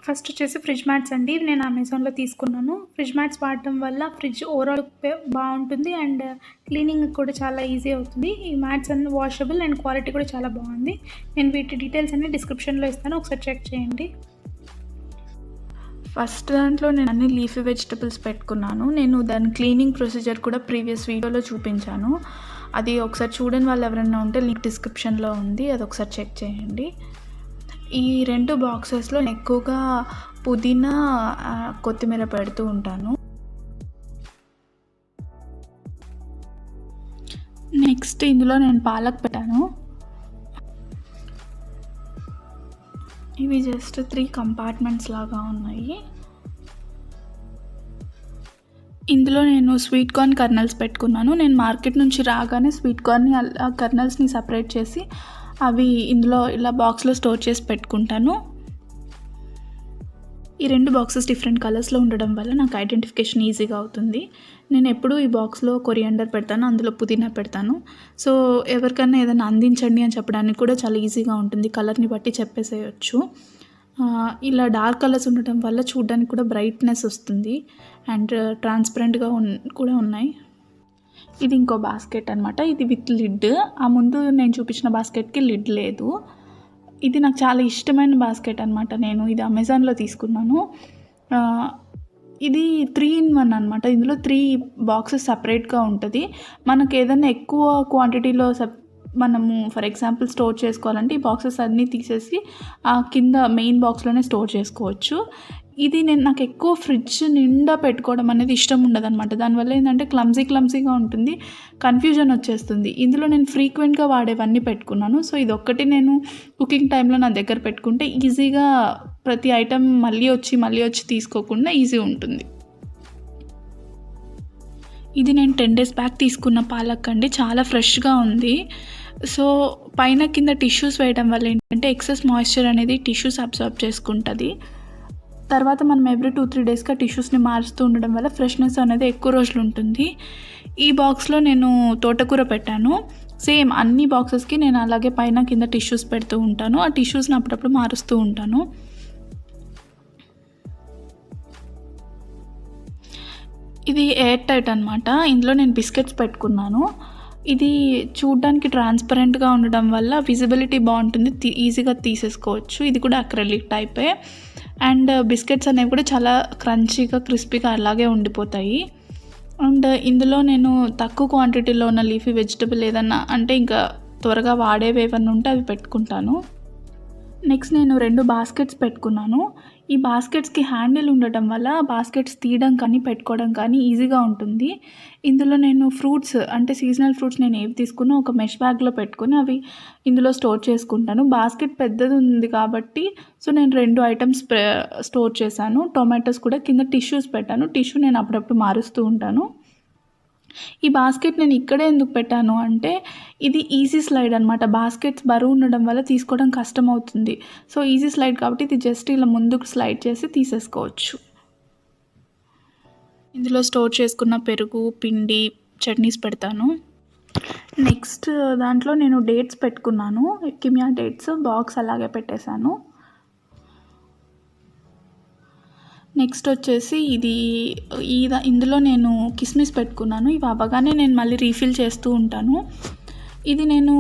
First వచ్చేసి fridge mats అండి. ఇవి నేను అమెజాన్‌లో తీసుకున్నాను. ఫ్రిడ్జ్ మ్యాట్స్ వాడటం వల్ల ఫ్రిడ్జ్ ఓవరాల్ బావుంటుంది. అండ్ క్లీనింగ్ కూడా చాలా ఈజీ అవుతుంది. ఈ మ్యాట్స్ అన్నీ వాషబుల్ అండ్ క్వాలిటీ కూడా చాలా బాగుంది. నేను వీటి డీటెయిల్స్ అన్నీ డిస్క్రిప్షన్‌లో ఇస్తాను. ఒకసారి చెక్ చేయండి. ఫస్ట్ దాంట్లో నేను అన్ని లీఫీ వెజిటబుల్స్ పెట్టుకున్నాను. నేను దాని క్లీనింగ్ ప్రొసీజర్ కూడా ప్రీవియస్ వీడియోలో చూపించాను. అది ఒకసారి చూడని వాళ్ళు ఎవరైనా ఉంటే లింక్ డిస్క్రిప్షన్లో ఉంది, అది ఒకసారి చెక్ చేయండి. ఈ 2 బాక్సెస్లో నేను ఎక్కువగా పుదీనా, కొత్తిమీర పెడుతూ ఉంటాను. నెక్స్ట్ ఇందులో నేను పాలక్ పెట్టాను. ఇవి జస్ట్ 3 కంపార్ట్మెంట్స్ లాగా ఉన్నాయి. ఇందులో నేను స్వీట్ కార్న్ కర్నల్స్ పెట్టుకున్నాను. నేను మార్కెట్ నుంచి రాగానే స్వీట్ కార్న్ని ఆ కర్నల్స్ని సపరేట్ చేసి అవి ఇందులో ఇలా బాక్స్లో స్టోర్ చేసి పెట్టుకుంటాను. ఈ 2 బాక్సెస్ డిఫరెంట్ కలర్స్లో ఉండడం వల్ల నాకు ఐడెంటిఫికేషన్ ఈజీగా అవుతుంది. నేను ఎప్పుడూ ఈ బాక్స్లో కొరియాండర్ పెడతాను, అందులో పుదీనా పెడతాను. సో ఎవరికైనా ఏదైనా అందించండి అని చెప్పడానికి కూడా చాలా ఈజీగా ఉంటుంది. కలర్ని బట్టి చెప్పేసేయచ్చు. ఇలా డార్క్ కలర్స్ ఉండటం వల్ల చూడడానికి కూడా బ్రైట్నెస్ వస్తుంది అండ్ ట్రాన్స్పరెంట్గా కూడా ఉన్నాయి. ఇది ఇంకో బాస్కెట్ అనమాట. ఇది విత్ లిడ్. ఆ ముందు నేను చూపించిన బాస్కెట్కి లిడ్ లేదు. ఇది నాకు చాలా ఇష్టమైన బాస్కెట్ అనమాట. నేను ఇది అమెజాన్లో తీసుకున్నాను. ఇది 3 in 1 అనమాట. ఇందులో 3 బాక్సెస్ సపరేట్గా ఉంటుంది. మనకు ఏదైనా ఎక్కువ క్వాంటిటీలో మనము ఫర్ ఎగ్జాంపుల్ స్టోర్ చేసుకోవాలంటే ఈ బాక్సెస్ అన్నీ తీసేసి ఆ కింద మెయిన్ బాక్స్లోనే స్టోర్ చేసుకోవచ్చు. ఇది నాకు ఎక్కువ ఫ్రిడ్జ్ నిండా పెట్టుకోవడం అనేది ఇష్టం ఉండదన్నమాట. దానివల్ల ఏంటంటే క్లమ్జీగా ఉంటుంది, కన్ఫ్యూజన్ వచ్చేస్తుంది. ఇందులో నేను ఫ్రీక్వెంట్గా వాడేవన్నీ పెట్టుకున్నాను. సో ఇది ఒక్కటి నేను కుకింగ్ టైంలో నా దగ్గర పెట్టుకుంటే ఈజీగా ప్రతి ఐటెం మళ్ళీ వచ్చి తీసుకోకుండా ఈజీ ఉంటుంది. ఇది నేను 10 days బ్యాక్ తీసుకున్న పాలక్ అండి. చాలా ఫ్రెష్గా ఉంది. సో పైన కింద టిష్యూస్ వేయడం వల్ల ఏంటంటే ఎక్సెస్ మాయిశ్చర్ అనేది టిష్యూస్ అబ్జర్వ్ చేసుకుంటుంది. తర్వాత మనం ఎవ్రీ 2-3 daysగా టిష్యూస్ని మారుస్తూ ఉండడం వల్ల ఫ్రెష్నెస్ అనేది ఎక్కువ రోజులు ఉంటుంది. ఈ బాక్స్లో నేను తోటకూర పెట్టాను. సేమ్ అన్ని బాక్సెస్కి నేను అలాగే పైన కింద టిష్యూస్ పెడుతూ ఉంటాను. ఆ టిష్యూస్ని అప్పుడప్పుడు మారుస్తూ ఉంటాను. ఇది ఎయిర్ టైట్ అనమాట. ఇందులో నేను బిస్కెట్స్ పెట్టుకున్నాను. ఇది చూడడానికి ట్రాన్స్పరెంట్గా ఉండడం వల్ల విజిబిలిటీ బాగుంటుంది, ఈజీగా తీసేసుకోవచ్చు. ఇది కూడా అక్రిలిక్ టైపే. అండ్ బిస్కెట్స్ అనేవి కూడా చాలా క్రంచీగా క్రిస్పీగా అలాగే ఉండిపోతాయి. అండ్ ఇందులో నేను తక్కువ క్వాంటిటీలో ఉన్న లీఫీ వెజిటబుల్ ఏదన్నా అంటే ఇంకా త్వరగా వాడేవి ఏమన్నా ఉంటే అవి పెట్టుకుంటాను. నెక్స్ట్ నేను 2 బాస్కెట్స్ పెట్టుకున్నాను. ఈ బాస్కెట్స్కి హ్యాండిల్ ఉండటం వల్ల బాస్కెట్స్ తీయడం కానీ పెట్టుకోవడం కానీ ఈజీగా ఉంటుంది. ఇందులో నేను ఫ్రూట్స్ అంటే సీజనల్ ఫ్రూట్స్ నేను ఏవి తీసుకున్నా ఒక మెష్ బ్యాగ్లో పెట్టుకొని అవి ఇందులో స్టోర్ చేసుకుంటాను. బాస్కెట్ పెద్దది ఉంది కాబట్టి సో నేను 2 ఐటమ్స్ స్టోర్ చేశాను. టొమాటోస్ కూడా కింద టిష్యూస్ పెట్టాను. టిష్యూ నేను అప్పుడప్పుడు మారుస్తూ ఉంటాను. ఈ బాస్కెట్ నేను ఇక్కడే ఎందుకు పెట్టాను అంటే ఇది ఈజీ స్లైడ్ అనమాట. బాస్కెట్స్ బరువు ఉండడం వల్ల తీసుకోవడం కష్టం అవుతుంది. సో ఈజీ స్లైడ్ కాబట్టి ఇది జస్ట్ ఇలా ముందుకు స్లైడ్ చేసి తీసేసుకోవచ్చు. ఇందులో స్టోర్ చేసుకున్న పెరుగు, పిండి, చట్నీస్ పెడతాను. నెక్స్ట్ దాంట్లో నేను డేట్స్ పెట్టుకున్నాను. కిమియా డేట్స్ బాక్స్ అలాగే పెట్టేశాను. నెక్స్ట్ వచ్చేసి ఇందులో నేను కిస్మిస్ పెట్టుకున్నాను. ఇవి అవ్వగానే నేను మళ్ళీ రీఫిల్ చేస్తూ ఉంటాను. ఇది నేను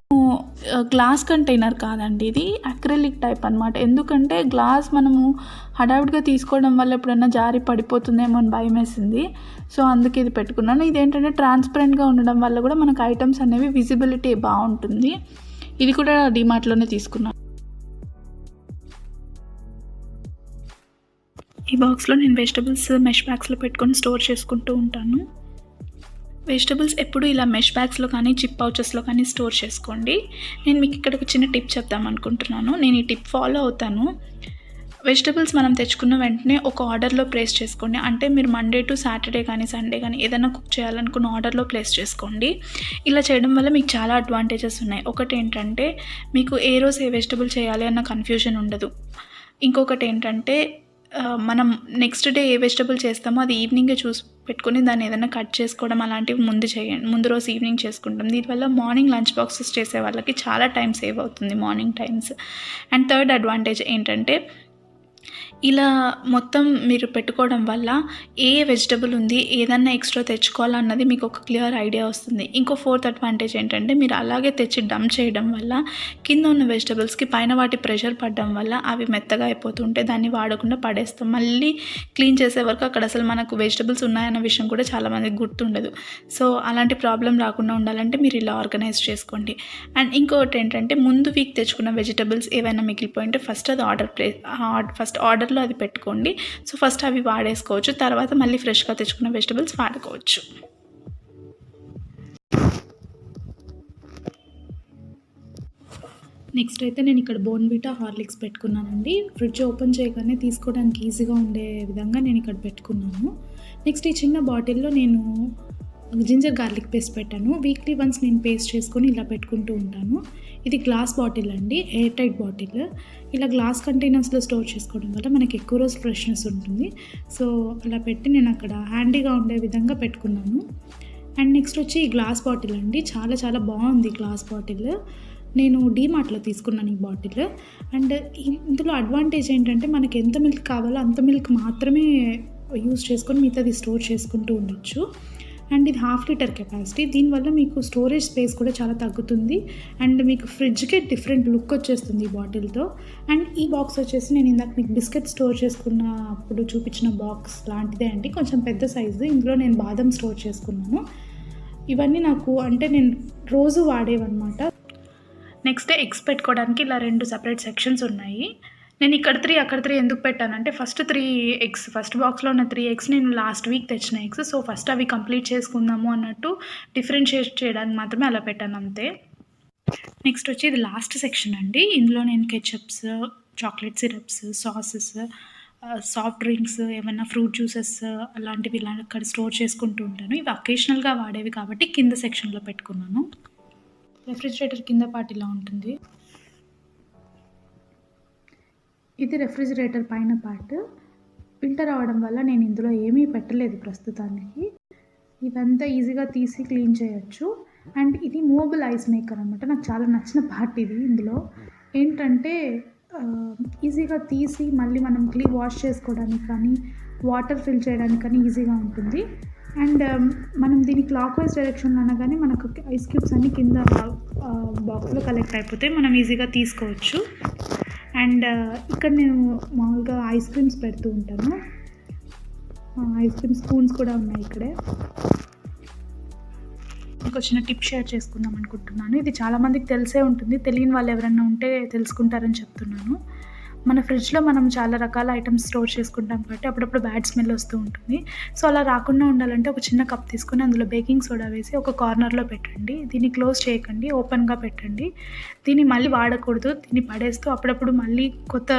గ్లాస్ కంటైనర్ కాదండి, ఇది అక్రిలిక్ టైప్ అనమాట. ఎందుకంటే గ్లాస్ మనము హడావిడిగా తీసుకోవడం వల్ల ఎప్పుడన్నా జారి పడిపోతుందేమో అని భయం వేసింది. సో అందుకే ఇది పెట్టుకున్నాను. ఇదేంటంటే ట్రాన్స్పరెంట్గా ఉండడం వల్ల కూడా మనకు ఐటమ్స్ అనేవి విజిబిలిటీ బాగుంటుంది. ఇది కూడా డిమార్ట్లోనే తీసుకున్నాను. ఈ బాక్స్లో నేను వెజిటబుల్స్ మెష్ బ్యాగ్స్లో పెట్టుకొని స్టోర్ చేసుకుంటూ ఉంటాను. వెజిటబుల్స్ ఎప్పుడు ఇలా మెష్ బ్యాగ్స్లో కానీ చిప్ పౌచెస్లో కానీ స్టోర్ చేసుకోండి. నేను మీకు ఇక్కడ ఒక చిన్న టిప్ చెప్దాం అనుకుంటున్నాను. నేను ఈ టిప్ ఫాలో అవుతాను. వెజిటబుల్స్ మనం తెచ్చుకున్న వెంటనే ఒక ఆర్డర్లో ప్లేస్ చేసుకోండి. అంటే మీరు మండే టు సాటర్డే కానీ సండే కానీ ఏదైనా కుక్ చేయాలనుకున్న ఆర్డర్లో ప్లేస్ చేసుకోండి. ఇలా చేయడం వల్ల మీకు చాలా అడ్వాంటేజెస్ ఉన్నాయి. ఒకటి ఏంటంటే మీకు ఏ రోజు ఏ వెజిటబుల్ చేయాలి అన్న కన్ఫ్యూజన్ ఉండదు. ఇంకొకటి ఏంటంటే మనం నెక్స్ట్ డే ఏ వెజిటబుల్ చేస్తామో అది ఈవినింగే చూసి పెట్టుకొని దాన్ని ఏదైనా కట్ చేసుకోవడం అలాంటివి ముందు రోజు ఈవినింగ్ చేసుకుంటాం. దీనివల్ల మార్నింగ్ లంచ్ బాక్సెస్ చేసే వాళ్ళకి చాలా టైం సేవ్ అవుతుంది, morning times. And third advantage ఏంటంటే ఇలా మొత్తం మీరు పెట్టుకోవడం వల్ల ఏ వెజిటబుల్ ఉంది, ఏదన్నా ఎక్స్ట్రా తెచ్చుకోవాలన్నది మీకు ఒక క్లియర్ ఐడియా వస్తుంది. ఇంకో ఫోర్త్ అడ్వాంటేజ్ ఏంటంటే మీరు అలాగే తెచ్చి డంప్ చేయడం వల్ల కింద ఉన్న వెజిటబుల్స్కి పైన వాటి ప్రెషర్ పడడం వల్ల అవి మెత్తగా అయిపోతుంటే దాన్ని వాడకుండా పడేస్తాం. మళ్ళీ క్లీన్ చేసే వరకు అక్కడ అసలు మనకు వెజిటబుల్స్ ఉన్నాయన్న విషయం కూడా చాలామందికి గుర్తుండదు. సో అలాంటి ప్రాబ్లం రాకుండా ఉండాలంటే మీరు ఇలా ఆర్గనైజ్ చేసుకోండి. అండ్ ఇంకోటి ఏంటంటే ముందు వీక్ తెచ్చుకున్న వెజిటబుల్స్ ఏవైనా మిగిలిపోయింటే ఫస్ట్ అది ఆర్డర్లో అది పెట్టుకోండి. సో ఫస్ట్ అవి వాడేసుకోవచ్చు, తర్వాత మళ్ళీ ఫ్రెష్గా తెచ్చుకున్న వెజిటబుల్స్ వాడుకోవచ్చు. నెక్స్ట్ అయితే నేను ఇక్కడ బోర్న్విటా హార్లిక్స్ పెట్టుకున్నానండి. ఫ్రిడ్జ్ ఓపెన్ చేయగానే తీసుకోవడానికి ఈజీగా ఉండే విధంగా నేను ఇక్కడ పెట్టుకున్నాను. నెక్స్ట్ ఈ చిన్న బాటిల్లో నేను జింజర్ గార్లిక్ పేస్ట్ పెట్టాను. వీక్లీ వన్స్ నేను పేస్ట్ చేసుకొని ఇలా పెట్టుకుంటూ ఉంటాను. ఇది గ్లాస్ బాటిల్ అండి, ఎయిర్ టైట్ బాటిల్. ఇలా గ్లాస్ కంటైనర్స్లో స్టోర్ చేసుకోవడం వల్ల మనకి ఎక్కువ రోజు ఫ్రెష్నెస్ ఉంటుంది. సో అలా పెట్టి నేను అక్కడ హ్యాండీగా ఉండే విధంగా పెట్టుకున్నాను. అండ్ నెక్స్ట్ వచ్చి ఈ గ్లాస్ బాటిల్ అండి, చాలా చాలా బాగుంది గ్లాస్ బాటిల్. నేను డీమార్ట్లో తీసుకున్నాను ఈ బాటిల్. అండ్ ఇందులో అడ్వాంటేజ్ ఏంటంటే మనకి ఎంత మిల్క్ కావాలో అంత మిల్క్ మాత్రమే యూజ్ చేసుకొని మిగతాది స్టోర్ చేసుకుంటూ ఉండొచ్చు. అండ్ ఇది 1/2 లీటర్ కెపాసిటీ. దీనివల్ల మీకు స్టోరేజ్ స్పేస్ కూడా చాలా తగ్గుతుంది. అండ్ మీకు ఫ్రిడ్జ్కి డిఫరెంట్ లుక్ వచ్చేస్తుంది ఈ బాటిల్తో. అండ్ ఈ బాక్స్ వచ్చేసి నేను ఇందాక మీకు బిస్కెట్ స్టోర్ చేసుకున్నప్పుడు చూపించిన బాక్స్ లాంటిదే అండి, కొంచెం పెద్ద సైజు. ఇందులో నేను బాదం స్టోర్ చేసుకున్నాను. ఇవన్నీ నాకు అంటే నేను రోజు వాడేవన్నమాట. నెక్స్ట్ ఎగ్స్ పెట్టుకోవడానికి ఇలా 2 సపరేట్ సెక్షన్స్ ఉన్నాయి. నేను ఇక్కడ 3 అక్కడ 3 ఎందుకు పెట్టానంటే ఫస్ట్ 3 ఎగ్స్, ఫస్ట్ బాక్స్లో ఉన్న 3 ఎగ్స్ నేను లాస్ట్ వీక్ తెచ్చిన ఎగ్స్. సో ఫస్ట్ అవి కంప్లీట్ చేసుకుందాము అన్నట్టు డిఫరెన్షియేట్ చేయడానికి మాత్రమే అలా పెట్టాను అంతే. నెక్స్ట్ వచ్చి ఇది లాస్ట్ సెక్షన్ అండి. ఇందులో నేను ketchups, chocolate syrups, sauces, soft drinks, ఏమైనా ఫ్రూట్ జ్యూసెస్ అలాంటివి ఇలా అక్కడ స్టోర్ చేసుకుంటూ ఉంటాను. ఇవి అకేషనల్గా వాడేవి కాబట్టి కింద సెక్షన్లో పెట్టుకున్నాను. రెఫ్రిజిరేటర్ కింద పార్ట్ ఇలా ఉంటుంది. ఇది రెఫ్రిజిరేటర్ పైన పార్ట్. వింటర్ అవడం వల్ల నేను ఇందులో ఏమీ పెట్టలేదు ప్రస్తుతానికి. ఇదంతా ఈజీగా తీసి క్లీన్ చేయొచ్చు. అండ్ ఇది మూవబుల్ ఐస్ మేకర్ అనమాట. నాకు చాలా నచ్చిన పార్ట్ ఇది. ఇందులో ఏంటంటే ఈజీగా తీసి మళ్ళీ మనం వాష్ చేసుకోవడానికి కానీ వాటర్ ఫిల్ చేయడానికి కానీ ఈజీగా ఉంటుంది. అండ్ మనం దీన్ని క్లాక్ వైజ్ డైరెక్షన్లో అనగానే మనకు ఐస్ క్యూబ్స్ అన్నీ కింద బాక్స్లో కలెక్ట్ అయిపోతాయి, మనం ఈజీగా తీసుకోవచ్చు. అండ్ ఇక్కడ నేను మామూలుగా ఐస్ క్రీమ్స్ పెడుతూ ఉంటాను. ఐస్ క్రీమ్ స్పూన్స్ కూడా ఉన్నాయి ఇక్కడే. మీకు వచ్చిన టిప్ షేర్ చేసుకుందాం అనుకుంటున్నాను. ఇది చాలామందికి తెలిసే ఉంటుంది, తెలియని వాళ్ళు ఎవరైనా ఉంటే తెలుసుకుంటారని చెప్తున్నాను. మన ఫ్రిడ్జ్లో మనం చాలా రకాల ఐటమ్స్ స్టోర్ చేసుకుంటాం కాబట్టి అప్పుడప్పుడు బ్యాడ్ స్మెల్ వస్తూ ఉంటుంది. సో అలా రాకుండా ఉండాలంటే ఒక చిన్న కప్ తీసుకొని అందులో బేకింగ్ సోడా వేసి ఒక కార్నర్లో పెట్టండి. దీన్ని క్లోజ్ చేయకండి, ఓపెన్గా పెట్టండి. దీన్ని మళ్ళీ వాడకూడదు, దీన్ని పడేస్తూ అప్పుడప్పుడు మళ్ళీ కొత్త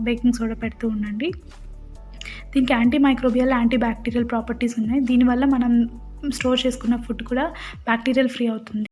బేకింగ్ సోడా పెడుతూ ఉండండి. దీనికి anti microbial, anti bacterial properties ఉన్నాయి. దీనివల్ల మనం స్టోర్ చేసుకున్న ఫుడ్ కూడా బ్యాక్టీరియల్ ఫ్రీ అవుతుంది.